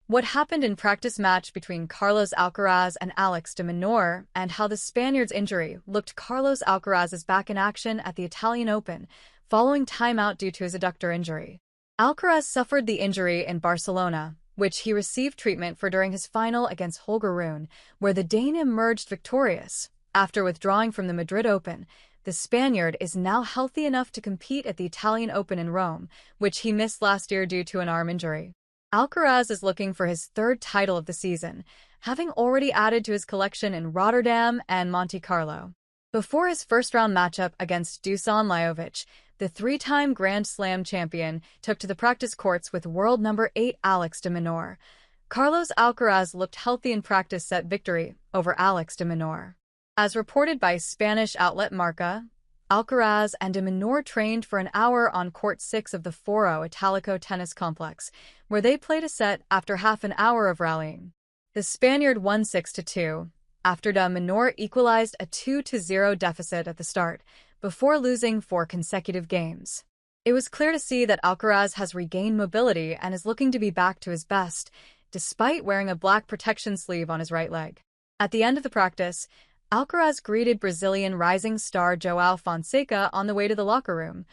what happened in practice match between Carlos Alcaraz and Alex de Minaur, and how the Spaniard's injury looked. Carlos Alcaraz is back in action at the Italian Open, following timeout due to his adductor injury. Alcaraz suffered the injury in Barcelona, which he received treatment for during his final against Holger Rune, where the Dane emerged victorious. After withdrawing from the Madrid Open, the Spaniard is now healthy enough to compete at the Italian Open in Rome, which he missed last year due to an arm injury. Alcaraz is looking for his third title of the season, having already added to his collection in Rotterdam and Monte Carlo. Before his first-round matchup against Dusan Lajovic, the three-time Grand Slam champion took to the practice courts with world number 8 Alex de Minaur. Carlos Alcaraz looked healthy in practice set victory over Alex de Minaur. As reported by Spanish outlet Marca, Alcaraz and de Minaur trained for an hour on Court 6 of the Foro Italico tennis complex, where they played a set after half an hour of rallying. The Spaniard won 6-2, after de Minaur equalized a 2-0 deficit at the start, before losing 4 consecutive games. It was clear to see that Alcaraz has regained mobility and is looking to be back to his best, despite wearing a black protection sleeve on his right leg. At the end of the practice, Alcaraz greeted Brazilian rising star João Fonseca on the way to the locker room.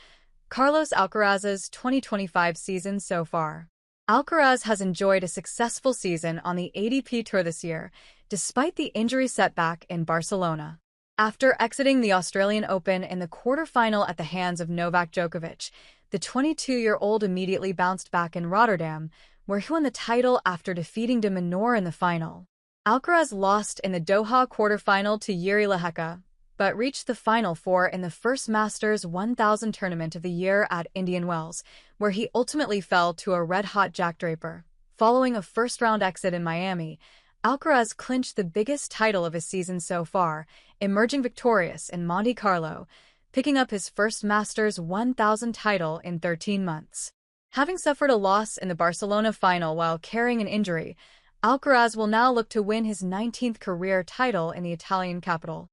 Carlos Alcaraz's 2025 season so far. Alcaraz has enjoyed a successful season on the ATP Tour this year, despite the injury setback in Barcelona. After exiting the Australian Open in the quarter-final at the hands of Novak Djokovic, the 22-year-old immediately bounced back in Rotterdam, where he won the title after defeating de Minaur in the final. Alcaraz lost in the Doha quarter-final to Jiri Lehecka, but reached the Final Four in the first Masters 1000 tournament of the year at Indian Wells, where he ultimately fell to a red-hot Jack Draper. Following a first-round exit in Miami, Alcaraz clinched the biggest title of his season so far, emerging victorious in Monte Carlo, picking up his first Masters 1000 title in 13 months. Having suffered a loss in the Barcelona final while carrying an injury, Alcaraz will now look to win his 19th career title in the Italian capital.